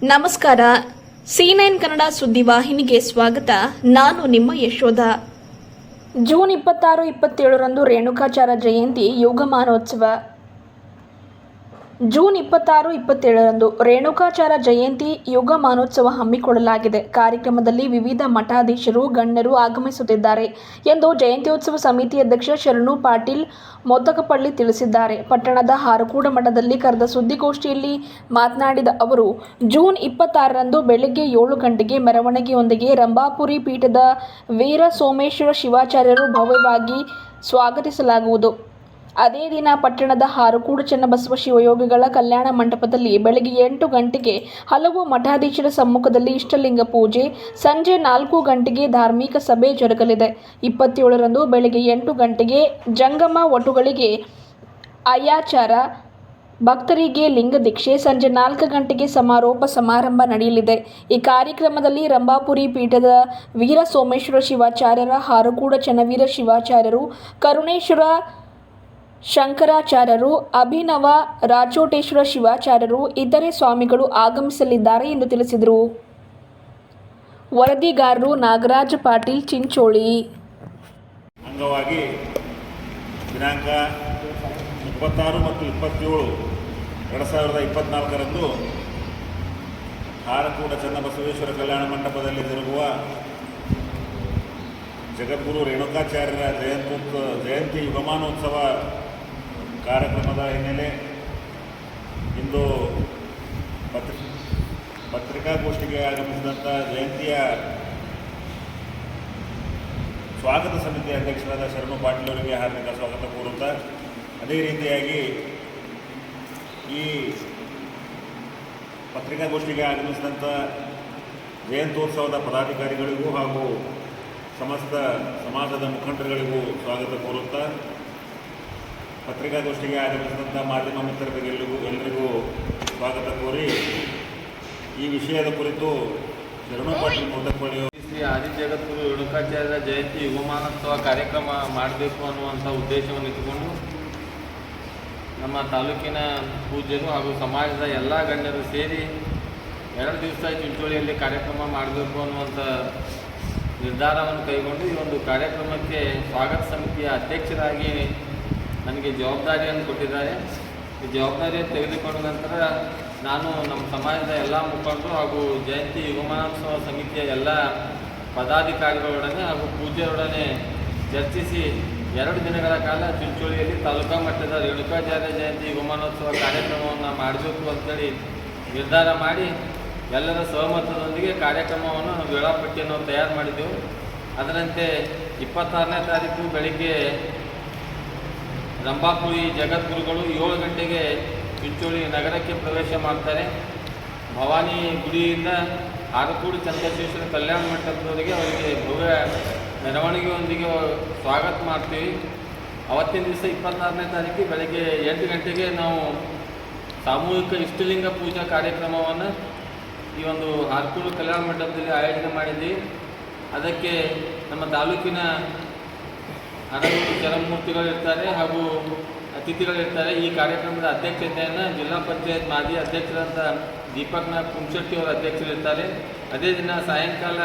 ನಮಸ್ಕಾರ. C9 ಕನ್ನಡ ಸುದ್ದಿವಾಹಿನಿಗೆ ಸ್ವಾಗತ. ನಾನು ನಿಮ್ಮ ಯಶೋಧ. ಜೂನ್ 26, 27ರಂದು ರೇಣುಕಾಚಾರ್ಯ ಜಯಂತಿ ಯುಗಮಾನೋತ್ಸವ. ಜೂನ್ 26, 27ರಂದು ರೇಣುಕಾಚಾರ್ಯ ಜಯಂತಿ ಯುಗಮಾನೋತ್ಸವ ಹಮ್ಮಿಕೊಳ್ಳಲಾಗಿದೆ. ಕಾರ್ಯಕ್ರಮದಲ್ಲಿ ವಿವಿಧ ಮಠಾಧೀಶರು, ಗಣ್ಯರು ಆಗಮಿಸುತ್ತಿದ್ದಾರೆ ಎಂದು ಜಯಂತ್ಯೋತ್ಸವ ಸಮಿತಿ ಅಧ್ಯಕ್ಷ ಶರಣು ಪಾಟೀಲ್ ಮೊದ್ದಕಪಳ್ಳಿ ತಿಳಿಸಿದ್ದಾರೆ. ಪಟ್ಟಣದ ಹಾರಕೂಡ ಮಠದಲ್ಲಿ ಕರೆದ ಸುದ್ದಿಗೋಷ್ಠಿಯಲ್ಲಿ ಮಾತನಾಡಿದ ಅವರು, ಜೂನ್ 26ರಂದು ಬೆಳಗ್ಗೆ 7 ಗಂಟೆಗೆ ಮೆರವಣಿಗೆಯೊಂದಿಗೆ ರಂಭಾಪುರಿ ಪೀಠದ ವೀರ ಸೋಮೇಶ್ವರ ಶಿವಾಚಾರ್ಯರು ಭವ್ಯವಾಗಿ ಸ್ವಾಗತಿಸಲಾಗುವುದು. ಅದೇ ದಿನ ಪಟ್ಟಣದ ಹಾರಕೂಡ ಚನ್ನಬಸವ ಶಿವಯೋಗಿಗಳ ಕಲ್ಯಾಣ ಮಂಟಪದಲ್ಲಿ ಬೆಳಗ್ಗೆ 8 ಗಂಟೆಗೆ ಹಲವು ಮಠಾಧೀಶರ ಸಮ್ಮುಖದಲ್ಲಿ ಇಷ್ಟಲಿಂಗ ಪೂಜೆ, ಸಂಜೆ 4 ಗಂಟೆಗೆ ಧಾರ್ಮಿಕ ಸಭೆ ಜರುಗಲಿದೆ. 27ರಂದು ಬೆಳಗ್ಗೆ 8 ಗಂಟೆಗೆ ಜಂಗಮ ವಟುಗಳಿಗೆ ಅಯ್ಯಾಚಾರ, ಭಕ್ತರಿಗೆ ಲಿಂಗ ದೀಕ್ಷೆ, ಸಂಜೆ 4 ಗಂಟೆಗೆ ಸಮಾರೋಪ ಸಮಾರಂಭ ನಡೆಯಲಿದೆ. ಈ ಕಾರ್ಯಕ್ರಮದಲ್ಲಿ ರಂಭಾಪುರಿ ಪೀಠದ ವೀರ ಸೋಮೇಶ್ವರ ಶಿವಾಚಾರ್ಯರ, ಹಾರಕೂಡ ಚನ್ನವೀರ ಶಿವಾಚಾರ್ಯರು, ಕರುಣೇಶ್ವರ ಶಂಕರಾಚಾರ್ಯರು, ಅಭಿನವ ರಾಚೋಟೇಶ್ವರ ಶಿವಾಚಾರ್ಯರು, ಇತರೆ ಸ್ವಾಮಿಗಳು ಆಗಮಿಸಲಿದ್ದಾರೆ ಎಂದು ತಿಳಿಸಿದರು. ವರದಿಗಾರರು ನಾಗರಾಜ ಪಾಟೀಲ್, ಚಿಂಚೋಳಿ. ಅಂಗವಾಗಿ ದಿನಾಂಕ 26 ಮತ್ತು 27, 2024ರಂದು ಹಾರಕೂಡ ಚನ್ನಬಸವೇಶ್ವರ ಕಲ್ಯಾಣ ಮಂಟಪದಲ್ಲಿ ಜರುಗುವ ಜಗದ್ಗುರು ರೇಣುಕಾಚಾರ್ಯರ ಜಯಂತಿ ಯುಗಮಾನೋತ್ಸವ ಕಾರ್ಯಕ್ರಮದ ಹಿನ್ನೆಲೆ ಇಂದು ಪತ್ರಿಕಾಗೋಷ್ಠಿಗೆ ಆಗಮಿಸಿದಂಥ ಜಯಂತಿಯ ಸ್ವಾಗತ ಸಮಿತಿ ಅಧ್ಯಕ್ಷರಾದ ಶರಣು ಪಾಟೀಲ್ ಅವರಿಗೆ ಹಾರ್ದಿಕ ಸ್ವಾಗತ ಕೋರುತ್ತಾ, ಅದೇ ರೀತಿಯಾಗಿ ಈ ಪತ್ರಿಕಾಗೋಷ್ಠಿಗೆ ಆಗಮಿಸಿದಂಥ ಜಯಂತ್ಯೋತ್ಸವದ ಪದಾಧಿಕಾರಿಗಳಿಗೂ ಹಾಗೂ ಸಮಸ್ತ ಸಮಾಜದ ಮುಖಂಡರುಗಳಿಗೂ ಸ್ವಾಗತ ಕೋರುತ್ತಾ, ಪತ್ರಿಕಾಗೋಷ್ಠಿಗೆ ಆಗಮಿಸಿದಂಥ ಮಾಧ್ಯಮ ಮಿತ್ರರಿಗೆಲ್ಲರಿಗೂ ಸ್ವಾಗತ ಕೋರಿ ಈ ವಿಷಯದ ಕುರಿತು ಶರಣು ಪಾಟೀಲ್ ಮೊದ್ದಕಪಳ್ಳಿ ಶ್ರೀ ಆದಿಜಗದ್ಗುರು ರೇಣುಕಾಚಾರ್ಯರ ಜಯಂತಿ ಯುಗಮಾನೋತ್ಸವ ಕಾರ್ಯಕ್ರಮ ಮಾಡಬೇಕು ಅನ್ನುವಂಥ ಉದ್ದೇಶವನ್ನು ಇಟ್ಟುಕೊಂಡು ನಮ್ಮ ತಾಲೂಕಿನ ಪೂಜ್ಯರು ಹಾಗೂ ಸಮಾಜದ ಎಲ್ಲ ಗಣ್ಯರು ಸೇರಿ 2 ದಿವಸ ಚಿಂಚೋಳಿಯಲ್ಲಿ ಕಾರ್ಯಕ್ರಮ ಮಾಡಬೇಕು ಅನ್ನುವಂಥ ನಿರ್ಧಾರವನ್ನು ಕೈಗೊಂಡು ಈ ಒಂದು ಕಾರ್ಯಕ್ರಮಕ್ಕೆ ಸ್ವಾಗತ ಸಮಿತಿಯ ಅಧ್ಯಕ್ಷರಾಗಿ ನನಗೆ ಜವಾಬ್ದಾರಿಯನ್ನು ಕೊಟ್ಟಿದ್ದಾರೆ. ಈ ಜವಾಬ್ದಾರಿಯನ್ನು ತೆಗೆದುಕೊಂಡ ನಂತರ ನಾನು ನಮ್ಮ ಸಮಾಜದ ಎಲ್ಲ ಮುಖಂಡರು ಹಾಗೂ ಜಯಂತಿ ಯುಗಮಾನೋತ್ಸವ ಸಮಿತಿಯ ಎಲ್ಲ ಪದಾಧಿಕಾರಿಗಳೊಡನೆ ಹಾಗೂ ಪೂಜ್ಯರೊಡನೆ ಚರ್ಚಿಸಿ 2 ದಿನಗಳ ಕಾಲ ಚಿಂಚೋಳಿಯಲ್ಲಿ ತಾಲೂಕಾ ಮಟ್ಟದ ರೇಣುಕಾಚಾರ್ಯ ಜಯಂತಿ ಯುಗಮಾನೋತ್ಸವ ಕಾರ್ಯಕ್ರಮವನ್ನು ಮಾಡಬೇಕು ಅಂತೇಳಿ ನಿರ್ಧಾರ ಮಾಡಿ ಎಲ್ಲರ ಸಹಮತದೊಂದಿಗೆ ಕಾರ್ಯಕ್ರಮವನ್ನು ವೇಳಾಪಟ್ಟಿಯನ್ನು ತಯಾರು ಮಾಡಿದ್ದೆವು. ಅದರಂತೆ 26ನೇ ತಾರೀಕು ಬೆಳಿಗ್ಗೆ ರಂಭಾಪುರಿ ಜಗದ್ಗುರುಗಳು 7 ಗಂಟೆಗೆ ಚಿಂಚೋಳಿ ನಗರಕ್ಕೆ ಪ್ರವೇಶ ಮಾಡ್ತಾರೆ. ಭವಾನಿ ಗುಡಿಯಿಂದ ಹಾರಕೂಡ ಚನ್ನಬಸವೇಶ್ವರ ಕಲ್ಯಾಣ ಮಂಟಪದವರೆಗೆ ಅವರಿಗೆ ಭವ್ಯ ಮೆರವಣಿಗೆಯೊಂದಿಗೆ ಸ್ವಾಗತ ಮಾಡ್ತೀವಿ. ಅವತ್ತಿನ ದಿವಸ 26ನೇ ತಾರೀಕು ಬೆಳಗ್ಗೆ 8 ಗಂಟೆಗೆ ನಾವು ಸಾಮೂಹಿಕ ಇಷ್ಟಲಿಂಗ ಪೂಜಾ ಕಾರ್ಯಕ್ರಮವನ್ನು ಈ ಒಂದು ಹಾರಕೂಡ ಕಲ್ಯಾಣ ಮಂಟಪದಲ್ಲಿ ಆಯೋಜನೆ ಮಾಡಿದ್ದೀವಿ. ಅದಕ್ಕೆ ನಮ್ಮ ತಾಲೂಕಿನ ಹಲವು ಚರಮೂರ್ತಿಗಳಿರ್ತಾರೆ ಹಾಗೂ ಅತಿಥಿಗಳಿರ್ತಾರೆ. ಈ ಕಾರ್ಯಕ್ರಮದ ಅಧ್ಯಕ್ಷತೆಯನ್ನು ಜಿಲ್ಲಾ ಪಂಚಾಯತ್ ಮಾಜಿ ಅಧ್ಯಕ್ಷರಾದ ದೀಪಕ್ನಾಥ್ ಕುಂಶೆಟ್ಟಿ ಅವರ ಅಧ್ಯಕ್ಷರಿರ್ತಾರೆ. ಅದೇ ದಿನ ಸಾಯಂಕಾಲ